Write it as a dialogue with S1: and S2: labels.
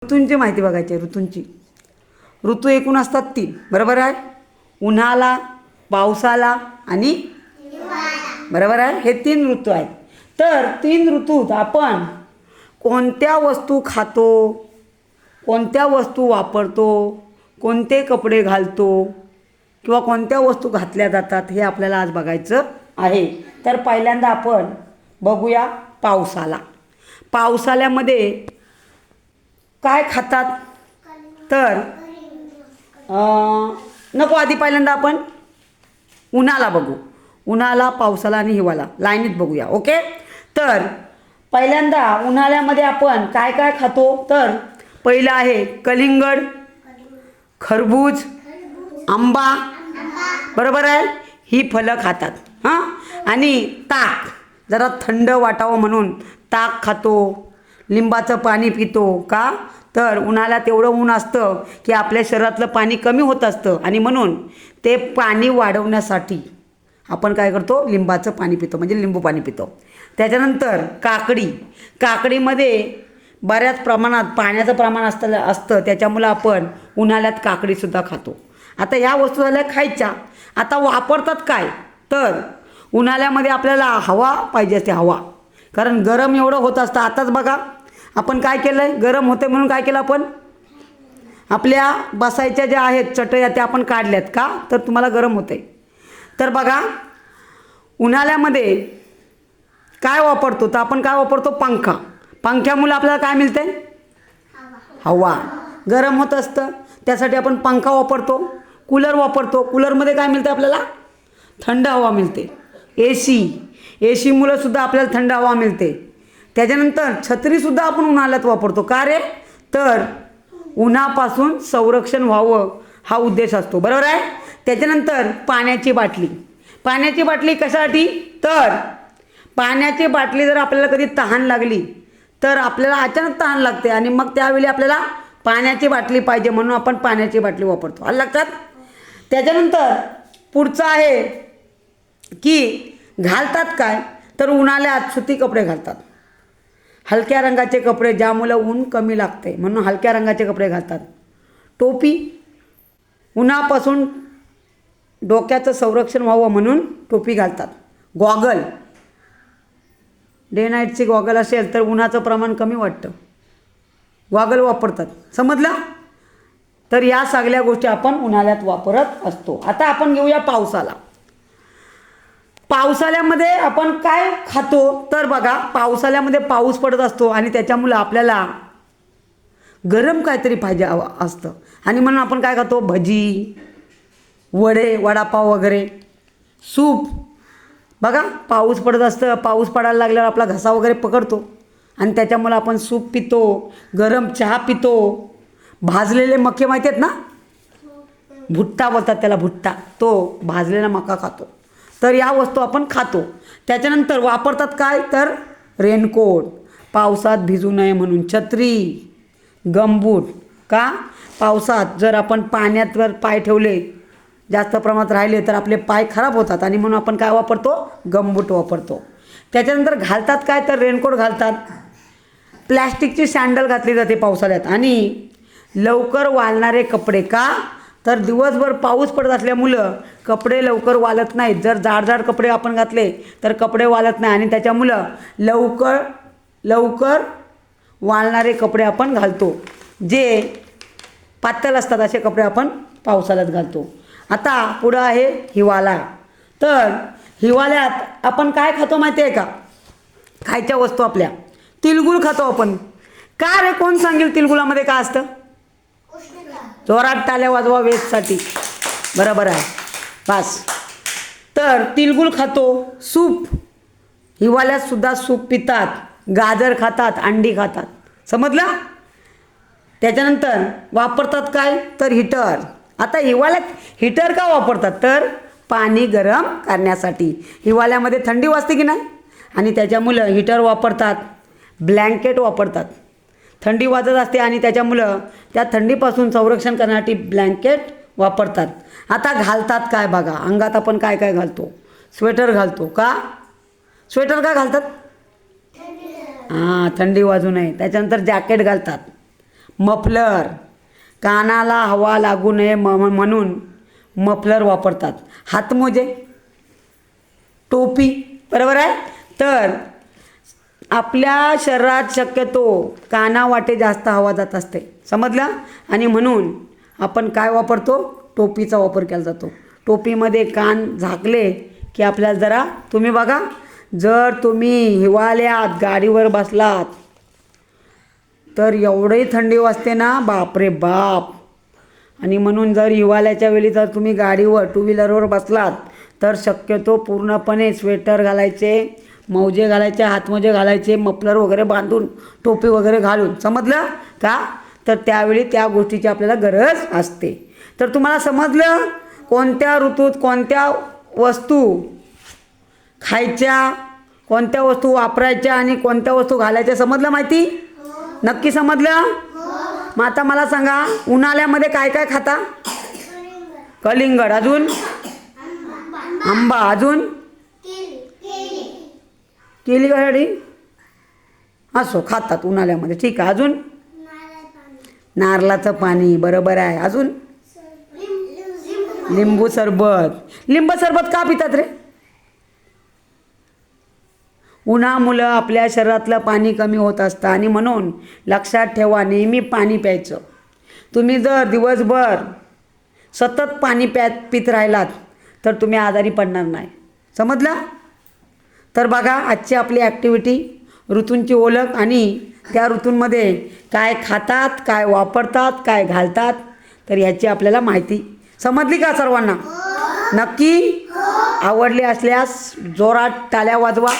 S1: ऋतूंची माहिती बघायची आहे. ऋतूंची ऋतू एकूण असतात 3, बरोबर आहे. उन्हाळा, पावसाळा आणि बरोबर आहे. हे 3 ऋतू आहेत. तर 3 ऋतूत आपण कोणत्या वस्तू खातो, कोणत्या वस्तू वापरतो, कोणते कपडे घालतो किंवा कोणत्या वस्तू घातल्या जातात हे आपल्याला आज बघायचं आहे. तर पहिल्यांदा आपण बघूया पावसाळा. पावसाळ्यामध्ये काय खातात तर नको, आधी पहिल्यांदा आपण उन्हाळा बघू. उन्हाळा, पावसाळा आणि हिवाळा लाईनीत बघूया. ओके. तर पहिल्यांदा उन्हाळ्यामध्ये आपण काय काय खातो तर पहिलं आहे कलिंगड, खरबूज, आंबा, बरोबर आहे. ही फळं खातात. हां. आणि ताक, जरा थंड वाटावं म्हणून ताक खातो, लिंबाचं पाणी पितो. का तर उन्हाळ्यात एवढं ऊन असतं की आपल्या शरीरातलं पाणी कमी होत असतं आणि म्हणून ते पाणी वाढवण्यासाठी आपण काय करतो, लिंबाचं पाणी पितो, म्हणजे लिंबू पाणी पितो. त्याच्यानंतर काकडीमध्ये बऱ्याच प्रमाणात पाण्याचं प्रमाण असतं त्याच्यामुळं आपण उन्हाळ्यात काकडीसुद्धा खातो. आता ह्या वस्तू झाल्या खायच्या. आता वापरतात काय तर उन्हाळ्यामध्ये आपल्याला हवा पाहिजे असते, हवा. कारण गरम एवढं होत असतं. आताच बघा आपण काय केलं आहे, गरम होते म्हणून काय केलं आपण, आपल्या बसायच्या ज्या आहेत चटया त्या आपण काढल्यात. का तर तुम्हाला गरम होते. तर बघा उन्हाळ्यामध्ये काय वापरतो तर आपण काय वापरतो, पंखा. पंख्यामुळे आपल्याला काय मिळते, हवा. गरम होत असतं त्यासाठी आपण पंखा वापरतो, कूलर वापरतो. कूलरमध्ये काय मिळतं आपल्याला, थंड हवा मिळते. एसीमुळे सुद्धा आपल्याला थंड हवा मिळते. त्याच्यानंतर छत्रीसुद्धा आपण उन्हाळ्यात वापरतो. का रे तर उन्हापासून संरक्षण व्हावं हा उद्देश असतो, बरोबर आहे. त्याच्यानंतर पाण्याची बाटली कशासाठी तर पाण्याची बाटली जर आपल्याला कधी तहान लागली तर आपल्याला अचानक तहान लागते आणि मग त्यावेळी आपल्याला पाण्याची बाटली पाहिजे म्हणून आपण पाण्याची बाटली वापरतो. आलं लक्षात. त्याच्यानंतर पुढचं आहे की घालतात काय तर उन्हाळ्यात सुती कपडे घालतात, हलक्या रंगाचे कपडे, ज्यामुळे ऊन कमी लागते म्हणून हलक्या रंगाचे कपडे घालतात. टोपी, उन्हापासून डोक्याचं संरक्षण व्हावं म्हणून टोपी घालतात. गॉगल, डे नाईटची गॉगल असेल तर उन्हाचं प्रमाण कमी वाटतं, गॉगल वापरतात. समजलं. तर या सगळ्या गोष्टी आपण उन्हाळ्यात वापरत असतो. आता आपण घेऊया पावसाळा. पावसाळ्यामध्ये आपण काय खातो तर बघा पावसाळ्यामध्ये पाऊस पडत असतो आणि त्याच्यामुळं आपल्याला गरम काहीतरी पाहिजे असतं आणि म्हणून आपण काय खातो, भजी, वडे, वडापाव वगैरे. सूप बघा पाऊस पडत असतं, पाऊस पडायला लागल्यावर आपला घसा वगैरे पकडतो आणि त्याच्यामुळं आपण सूप पितो, गरम चहा पितो. भाजलेले मके माहिती आहेत ना, भुट्टा बोलतात त्याला, भुट्टा, तो भाजलेला मका खातो. तर या वस्तू आपण खातो. त्याच्यानंतर वापरतात काय तर रेनकोट, पावसात भिजू नये म्हणून, छत्री, गमबूट. का पावसात जर आपण पाण्यावर पाय ठेवले, जास्त प्रमाणात राहिले तर आपले पाय खराब होतात आणि म्हणून आपण काय वापरतो, गमबूट वापरतो. त्याच्यानंतर घालतात काय तर रेनकोट घालतात. प्लॅस्टिकची सँडल घातली जाते पावसाळ्यात आणि लवकर वाळणारे कपडे. का तर दिवसभर पाऊस पडत असल्यामुळं कपडे लवकर वाळत नाहीत. जर जाड कपडे आपण घातले तर कपडे वाळत नाही आणि त्याच्यामुळं लवकर वाळणारे कपडे आपण घालतो. जे पातळ असतात असे कपडे आपण पावसाळ्यात घालतो. आता पुढं आहे हिवाळा. तर हिवाळ्यात आपण काय खातो माहिती आहे का, खायच्या वस्तू आपल्या तिळगुळ खातो आपण. का रे कोण सांगेल तिळगुळामध्ये काय असतं, जोरात टाळ्या वाजवा वेस्टसाठी, बरोबर आहे. बस. तर तिळगुळ खातो. सूप, हिवाळ्यात सुद्धा सूप पितात, गाजर खातात, अंडी खातात. समजलं. त्याच्यानंतर वापरतात काय तर हीटर. आता हिवाळ्यात हीटर का वापरतात तर पाणी गरम करण्यासाठी. हिवाळ्यामध्ये थंडी वाजते की नाही आणि त्याच्यामुळं हीटर वापरतात. ब्लँकेट वापरतात, थंडी वाजत असते आणि त्याच्यामुळं त्या थंडीपासून संरक्षण करण्यासाठी ब्लँकेट वापरतात. आता घालतात काय बघा, अंगात आपण काय काय घालतो, स्वेटर घालतो. का स्वेटर का घालतात, थंडी वाजू नये. त्याच्यानंतर जॅकेट घालतात, मफलर, कानाला हवा लागू नये म्हणून मफलर वापरतात. हातमोजे, टोपी, बरोबर आहे. तर आपल्या शरीरात शक्यतो कानावाटे जास्त हवा जात असते, समजलं. आणि म्हणून आपण काय वापरतो, टोपीचा वापर केला जातो. टोपीमध्ये कान झाकले की आपल्याला जरा, तुम्ही बघा, जर तुम्ही हिवाळ्यात गाडीवर बसलात तर एवढी थंडी वाजते ना, बापरे बाप. आणि म्हणून जर हिवाळ्याच्या वेळी जर तुम्ही गाडीवर टू व्हीलरवर बसलात तर शक्यतो पूर्णपणे स्वेटर घालायचे, मौजे घालायचे, हातमोजे घालायचे, मफलर वगैरे बांधून, टोपी वगैरे घालून, समजलं का. तर त्यावेळी त्या गोष्टीची आपल्याला गरज असते. तर तुम्हाला समजलं कोणत्या ऋतूत कोणत्या वस्तू खायच्या, कोणत्या वस्तू वापरायच्या आणि कोणत्या वस्तू घालायच्या, समजलं माहिती. नक्की समजलं. मग आता मला सांगा, उन्हाळ्यामध्ये काय काय खाता. कलिंगड, अजून आंबा, अजून केली गाडी, असो खातात उन्हाळ्यामध्ये, ठीक आहे. अजून नारळाचं पाणी, बरोबर आहे. अजून लिंबू सरबत. लिंबू सरबत का पितात रे. उन्हामुळं आपल्या शरीरातलं पाणी कमी होत असतं आणि म्हणून लक्षात ठेवा, नेहमी पाणी प्यायचं. तुम्ही जर दिवसभर सतत पाणी पित राहिलात तर तुम्ही आजारी पडणार नाही, समजलं. तर बघा, आजची आपली ॲक्टिव्हिटी ऋतूंची ओळख आणि त्या ऋतूंमध्ये काय खातात, काय वापरतात, काय घालतात, तर ह्याची आपल्याला माहिती समजली का सर्वांना. नक्की आवडले असल्यास जोरात टाळ्या वाजवा.